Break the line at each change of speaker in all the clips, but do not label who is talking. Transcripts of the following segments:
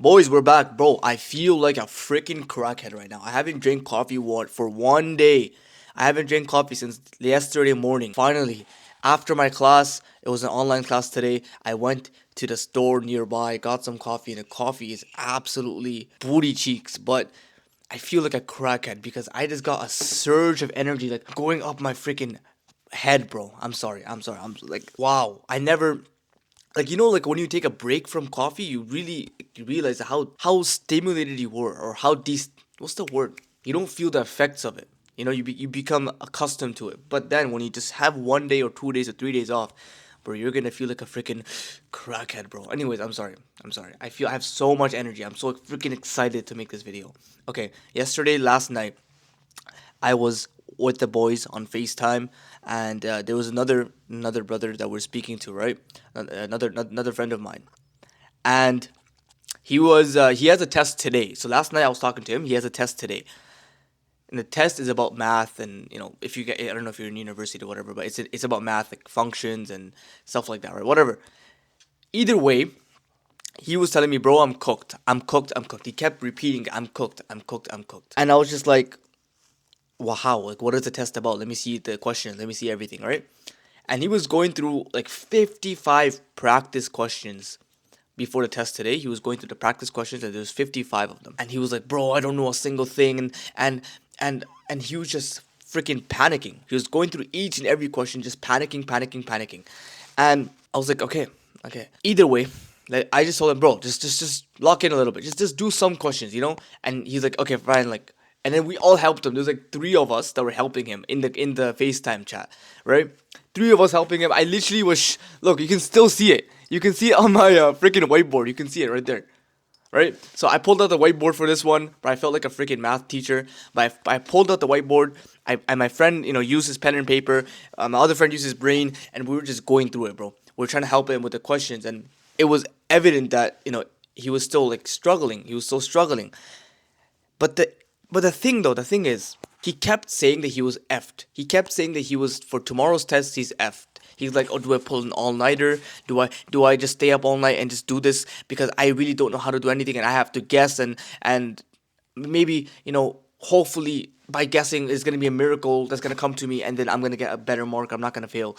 Boys, we're back, bro. I feel like a freaking crackhead right now. I haven't drank coffee for one day. I haven't drank coffee since yesterday morning. Finally, after my class, it was an online class today. I went to the store nearby, got some coffee, and the coffee is absolutely booty cheeks. But I feel like a crackhead because I just got a surge of energy, like going up my freaking head, bro. I'm sorry. I'm sorry. I'm like, wow. I never like like when you take a break from coffee, you really realize how stimulated you were, or how what's the word? You don't feel the effects of it. You become accustomed to it. But then when you just have 1 day or 2 days or 3 days off, bro, you're gonna feel like a freaking crackhead, bro. Anyways, I'm sorry. I'm sorry. I feel I have so much energy. I'm so freaking excited to make this video. Okay, last night, I was with the boys on FaceTime, and there was another brother that we're speaking to, right? Another friend of mine, and he has a test today. So last night I was talking to him. He has a test today, and the test is about math, and if you get, I don't know if you're in university or whatever, but it's about math, like functions and stuff like that, right? Whatever. Either way, he was telling me, bro, I'm cooked. I'm cooked. I'm cooked. He kept repeating, I'm cooked. I'm cooked. I'm cooked. And I was just like, wow, like what is the test about? Let me see the questions. Let me see everything, right? And he was going through like 55 practice questions before the test today. He was going through the practice questions, and there's 55 of them. And he was like, "Bro, I don't know a single thing." And he was just freaking panicking. He was going through each and every question, just panicking, panicking, panicking. And I was like, "Okay, okay. Either way, like I just told him, bro, just lock in a little bit. Just do some questions. And he's like, okay, fine, like. And then we all helped him. There's like three of us that were helping him in the FaceTime chat, right? Three of us helping him. I literally was look. You can still see it. You can see it on my freaking whiteboard. You can see it right there, right? So I pulled out the whiteboard for this one, but I felt like a freaking math teacher. But I pulled out the whiteboard. And my friend, used his pen and paper. My other friend used his brain, and we were just going through it, bro. We are trying to help him with the questions, and it was evident that he was still like struggling. He was still struggling. But the thing is, he kept saying that he was effed. He kept saying that he was for tomorrow's test. He's effed. He's like, oh, do I pull an all nighter? Do I just stay up all night and just do this because I really don't know how to do anything, and I have to guess, and maybe hopefully by guessing is gonna be a miracle that's gonna come to me, and then I'm gonna get a better mark. I'm not gonna fail.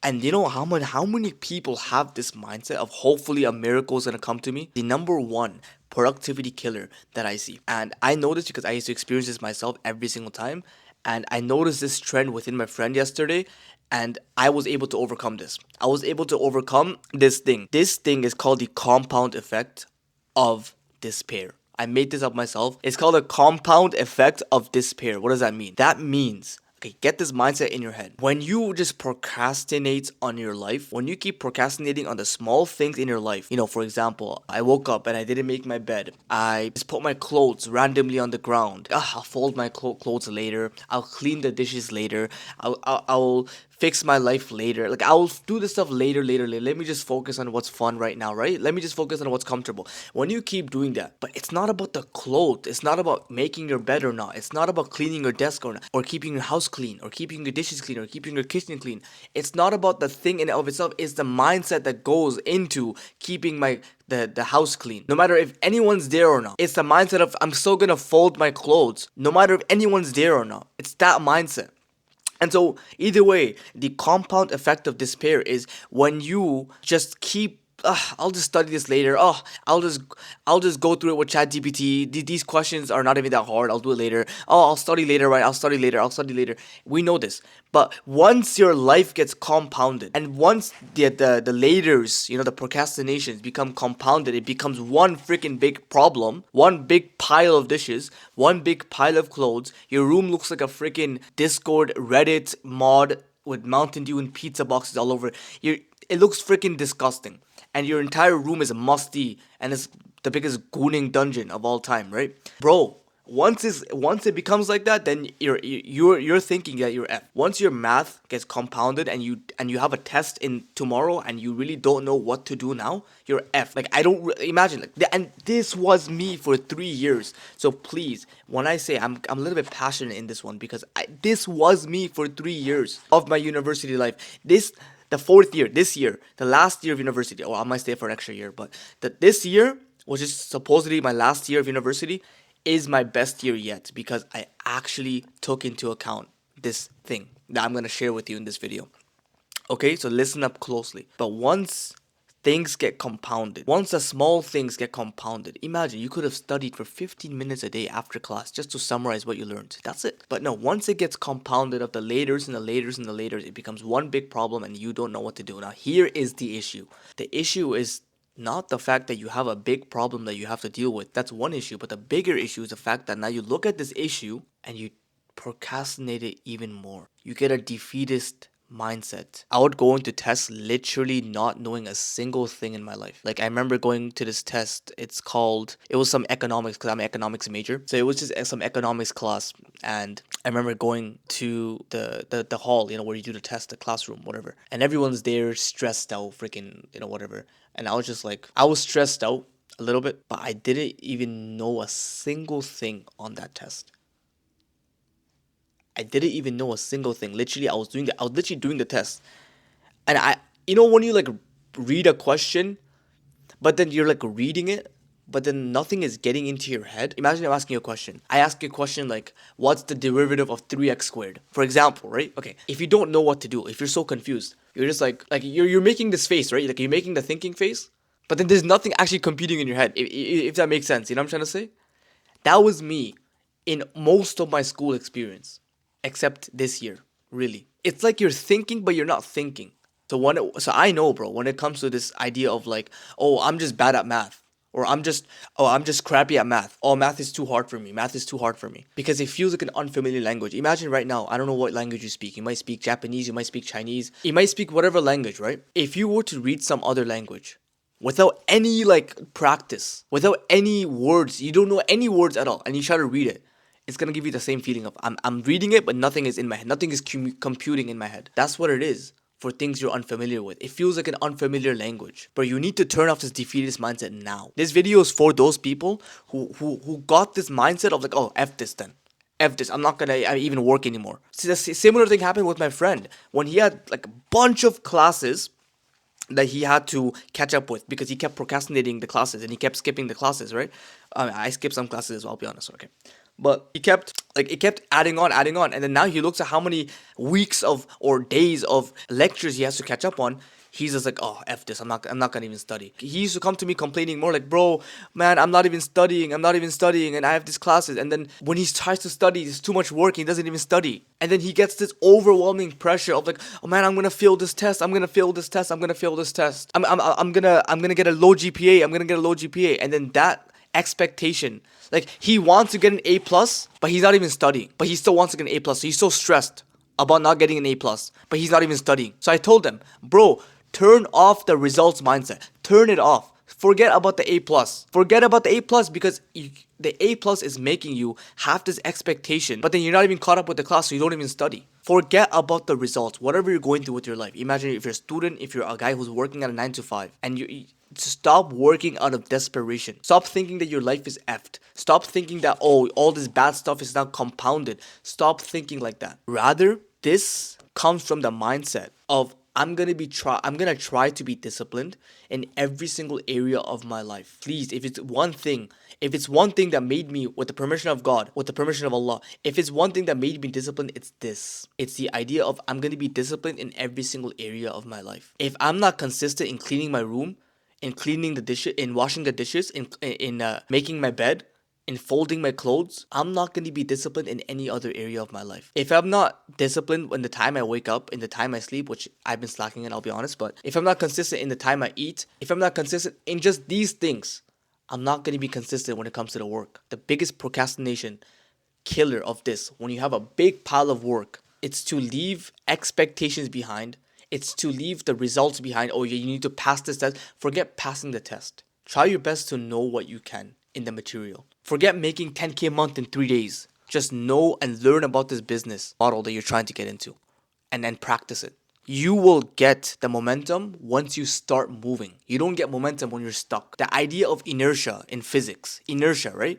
And you know how many people have this mindset of hopefully a miracle is gonna come to me? The number one productivity killer that I see. And I know this because I used to experience this myself every single time. And I noticed this trend within my friend yesterday, and I was able to overcome this. I was able to overcome this thing. This thing is called the compound effect of despair. I made this up myself. It's called a compound effect of despair. What does that mean? That means, okay, get this mindset in your head. When you just procrastinate on your life, when you keep procrastinating on the small things in your life, for example, I woke up and I didn't make my bed. I just put my clothes randomly on the ground. I'll fold my clothes later. I'll clean the dishes later. I'll fix my life later. Like I'll do this stuff later, later, later. Let me just focus on what's fun right now, right? Let me just focus on what's comfortable. When you keep doing that, but it's not about the clothes. It's not about making your bed or not. It's not about cleaning your desk or not, or keeping your house clean, or keeping your dishes clean, or keeping your kitchen clean. It's not about the thing in and of itself. It's the mindset that goes into keeping the house clean. No matter if anyone's there or not. It's the mindset of I'm still gonna fold my clothes. No matter if anyone's there or not. It's that mindset. And so, either way, the compound effect of despair is when you just keep. I'll just study this later. I'll just go through it with ChatGPT. These questions are not even that hard. I'll do it later. Oh, I'll study later, right? I'll study later. I'll study later. We know this, but once your life gets compounded, and once the laters, the procrastinations become compounded, it becomes one freaking big problem, one big pile of dishes, one big pile of clothes. Your room looks like a freaking Discord Reddit mod with Mountain Dew and pizza boxes all over. It looks freaking disgusting, and your entire room is musty, and it's the biggest gooning dungeon of all time, right, bro? Once it becomes like that, then you're thinking that you're F. Once your math gets compounded, and you have a test in tomorrow, and you really don't know what to do now, you're F. Like I don't imagine and this was me for 3 years. So please, when I say I'm a little bit passionate in this one because this was me for 3 years of my university life. The fourth year, this year, the last year of university. Oh, I might stay for an extra year, but this year which is supposedly my last year of university, is my best year yet because I actually took into account this thing that I'm going to share with you in this video. Okay, so listen up closely. But once things get compounded, once the small things get compounded, imagine you could have studied for 15 minutes a day after class just to summarize what you learned. That's it. But no, once it gets compounded of the laters and the laters and the laters, it becomes one big problem and you don't know what to do. Now, here is the issue. The issue is not the fact that you have a big problem that you have to deal with. That's one issue. But the bigger issue is the fact that now you look at this issue and you procrastinate it even more. You get a defeatist mindset. I would go into tests literally not knowing a single thing in my life. Like I remember going to this test. It was some economics because I'm an economics major. So it was just some economics class, and I remember going to the hall, where you do the test, the classroom, whatever, and everyone's there stressed out, freaking, whatever. And I was just like, I was stressed out a little bit, but I didn't even know a single thing on that test. I didn't even know a single thing. Literally, I was literally doing the test. And when you like read a question, but then you're like reading it, but then nothing is getting into your head. Imagine I'm asking you a question. I ask you a question like, what's the derivative of 3x squared? For example, right? Okay. If you don't know what to do, if you're so confused, you're just like you're making this face, right? Like you're making the thinking face, but then there's nothing actually computing in your head. If that makes sense, you know what I'm trying to say? That was me in most of my school experience, except this year, really. It's like you're thinking, but you're not thinking. So I know, bro, when it comes to this idea of like, oh, I'm just bad at math, or I'm just crappy at math. Oh, math is too hard for me. Math is too hard for me because it feels like an unfamiliar language. Imagine right now, I don't know what language you speak. You might speak Japanese, you might speak Chinese, you might speak whatever language, right? If you were to read some other language without any like practice, without any words, you don't know any words at all, and you try to read it, it's gonna give you the same feeling of I'm reading it, but nothing is in my head. Nothing is computing in my head. That's what it is for things you're unfamiliar with. It feels like an unfamiliar language. But you need to turn off this defeatist mindset now. This video is for those people who got this mindset of like, oh, F this then. F this. I'm not gonna even work anymore. See, the similar thing happened with my friend when he had like a bunch of classes that he had to catch up with because he kept procrastinating the classes and he kept skipping the classes, right? I skipped some classes as well, I'll be honest, okay. But it kept adding on, and then now he looks at how many weeks of or days of lectures he has to catch up on. He's just like, oh, F this, I'm not gonna even study. He used to come to me complaining more like, bro, man, I'm not even studying, and I have these classes. And then when he tries to study, it's too much work, he doesn't even study. And then he gets this overwhelming pressure of like, oh man, I'm gonna fail this test, I'm gonna fail this test. I'm gonna get a low GPA, and then that expectation, like he wants to get an A plus, but he's not even studying, but he still wants to get an A plus. So he's so stressed about not getting an A plus, but he's not even studying. So I told him, bro, turn off the results mindset. Turn it off. Forget about the A plus. Forget about the A plus because the A plus is making you have this expectation, but then you're not even caught up with the class, so you don't even study. Forget about the results. Whatever you're going through with your life. Imagine if you're a student, if you're a guy who's working at a 9 to 5, and you stop working out of desperation. Stop thinking that your life is effed. Stop thinking that, oh, all this bad stuff is now compounded. Stop thinking like that. Rather, this comes from the mindset of I'm gonna try to be disciplined in every single area of my life. Please, if it's one thing that made me, with the permission of God, with the permission of Allah, if it's one thing that made me disciplined, it's this. It's the idea of I'm gonna be disciplined in every single area of my life. If I'm not consistent in cleaning my room, in cleaning the dishes, in washing the dishes, in making my bed, in folding my clothes, I'm not going to be disciplined in any other area of my life. If I'm not disciplined in the time I wake up, in the time I sleep, which I've been slacking in, I'll be honest, but if I'm not consistent in the time I eat, if I'm not consistent in just these things, I'm not going to be consistent when it comes to the work. The biggest procrastination killer of this, when you have a big pile of work, it's to leave expectations behind. It's to leave the results behind. Oh, you need to pass this test. Forget passing the test. Try your best to know what you can in the material. Forget making 10K a month in 3 days. Just know and learn about this business model that you're trying to get into, and then practice it. You will get the momentum once you start moving. You don't get momentum when you're stuck. The idea of inertia in physics, right?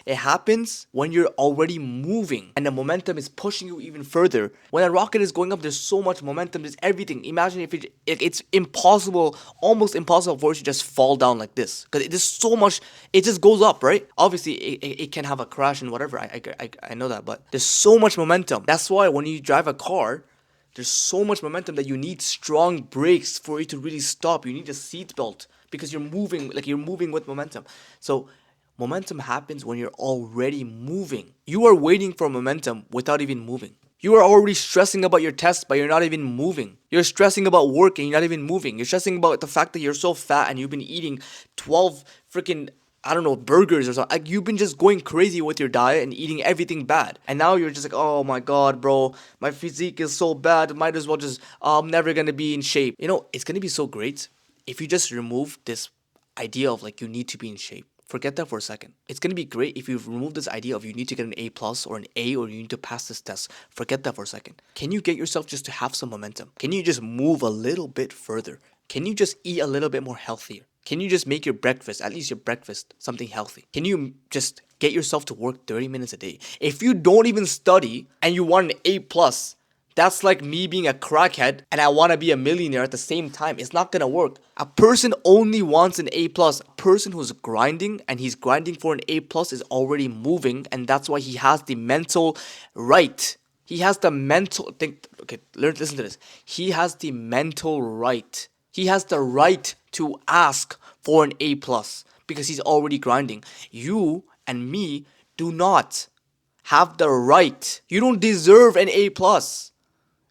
It happens when you're already moving and the momentum is pushing you even further. When a rocket is going up, there's so much momentum, there's everything. Imagine if it's impossible, almost impossible for it to just fall down like this. Because there's so much, it just goes up, right? Obviously, it can have a crash and whatever. I know that, but there's so much momentum. That's why when you drive a car, there's so much momentum that you need strong brakes for it to really stop. You need a seat belt because you're moving with momentum. So momentum happens when you're already moving. You are waiting for momentum without even moving. You are already stressing about your test, but you're not even moving. You're stressing about work and you're not even moving. You're stressing about the fact that you're so fat and you've been eating 12 freaking, I don't know, burgers or something. Like, you've been just going crazy with your diet and eating everything bad. And now you're just like, oh my god, bro, my physique is so bad. Might as well just, I'm never gonna be in shape. It's gonna be so great if you just remove this idea of like you need to be in shape. Forget that for a second. It's gonna be great if you remove this idea of you need to get an A plus or an A or you need to pass this test. Forget that for a second. Can you get yourself just to have some momentum? Can you just move a little bit further? Can you just eat a little bit more healthier? Can you just make your breakfast, at least your breakfast, something healthy? Can you just get yourself to work 30 minutes a day? If you don't even study and you want an A plus, that's like me being a crackhead and I want to be a millionaire at the same time. It's not gonna work. A person only wants an A plus. A person who's grinding and he's grinding for an A plus is already moving, and that's why he has the mental right. He has the mental think. Okay, listen to this. He has the mental right. He has the right to ask for an A plus because he's already grinding. You and me do not have the right. You don't deserve an A plus.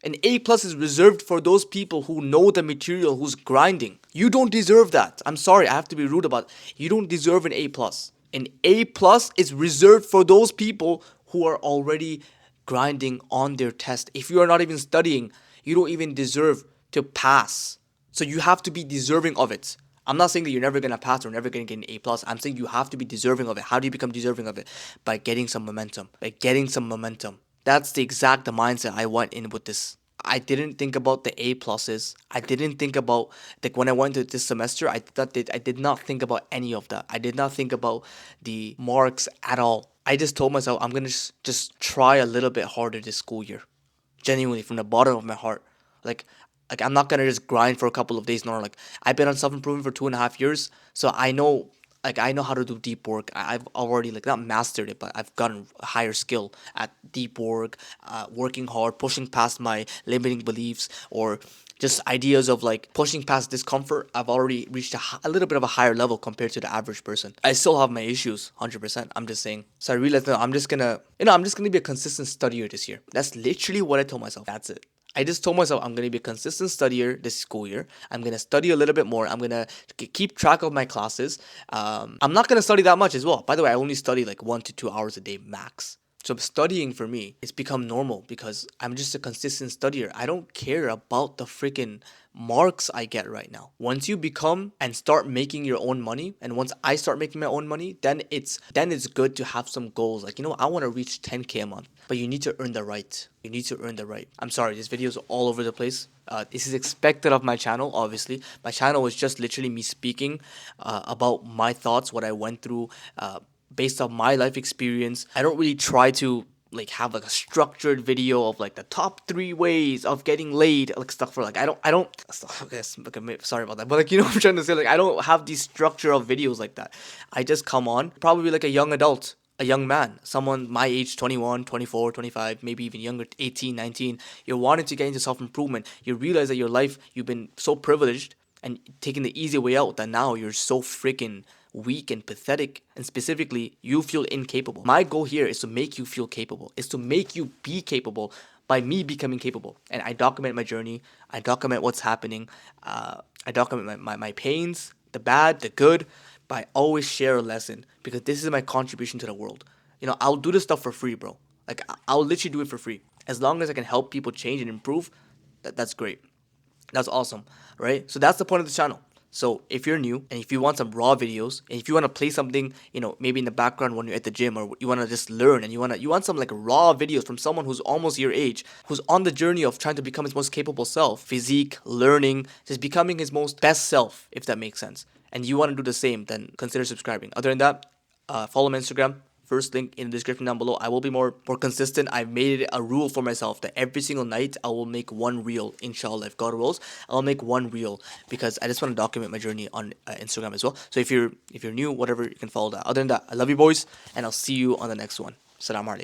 An A plus is reserved for those people who know the material, who's grinding. You don't deserve that. I'm sorry, I have to be rude about it. You don't deserve an A plus. An A plus is reserved for those people who are already grinding on their test. If you are not even studying, you don't even deserve to pass. So you have to be deserving of it. I'm not saying that you're never gonna pass or never gonna get an A plus. I'm saying you have to be deserving of it. How do you become deserving of it? By getting some momentum. By getting some momentum. That's the exact mindset I went in with this. I didn't think about the A pluses. I didn't think about like when I went to this semester. I did not think about any of that. I did not think about the marks at all. I just told myself I'm gonna just try a little bit harder this school year, genuinely from the bottom of my heart. Like like I'm not gonna just grind for a couple of days. No, like I've been on self improvement for 2.5 years, so I know how to do deep work. I've already like not mastered it, but I've gotten a higher skill at deep work, working hard, pushing past my limiting beliefs or just ideas of like pushing past discomfort. I've already reached a little bit of a higher level compared to the average person. I still have my issues, 100%. I'm just saying. So I realized that I'm just gonna be a consistent studier this year. That's literally what I told myself. That's it. I just told myself I'm going to be a consistent studier this school year. I'm going to study a little bit more. I'm going to keep track of my classes. I'm not going to study that much as well. By the way, I only study like 1 to 2 hours a day max. So studying for me, it's become normal because I'm just a consistent studier. I don't care about the freaking marks I get right now. Once you become and start making your own money, and once I start making my own money, then it's good to have some goals. Like, I want to reach 10K a month, but you need to earn the right. You need to earn the right. I'm sorry, this video is all over the place. This is expected of my channel, obviously. My channel is just literally me speaking about my thoughts, what I went through, based on my life experience. I don't really try to like have like a structured video of like the top 3 ways of getting laid, like stuff for like I don't okay, sorry about that, but like what I'm trying to say, like I don't have the structure of videos like that. I just come on probably like a young adult, a young man, someone my age, 21, 24, 25, maybe even younger, 18, 19. You're wanting to get into self-improvement. You realize that your life, you've been so privileged and taking the easy way out that now you're so freaking weak and pathetic, and specifically you feel incapable. My goal here is to make you feel capable, is to make you be capable by me becoming capable. And I document my journey, I document what's happening, I document my pains, the bad, the good, but I always share a lesson because this is my contribution to the world. I'll do this stuff for free, bro. Like I'll literally do it for free. As long as I can help people change and improve, that's great. That's awesome, right? So that's the point of the channel. So if you're new and if you want some raw videos and if you want to play something, maybe in the background when you're at the gym, or you want to just learn and you want some like raw videos from someone who's almost your age, who's on the journey of trying to become his most capable self, physique, learning, just becoming his most best self, if that makes sense. And you want to do the same, then consider subscribing. Other than that, follow my Instagram first link in the description down below. I will be more consistent. I've made it a rule for myself that every single night I will make one reel. Inshallah, if God wills, I'll make one reel because I just want to document my journey on Instagram as well. So if you're new, whatever, you can follow that. Other than that, I love you boys, and I'll see you on the next one. Assalamu alaikum.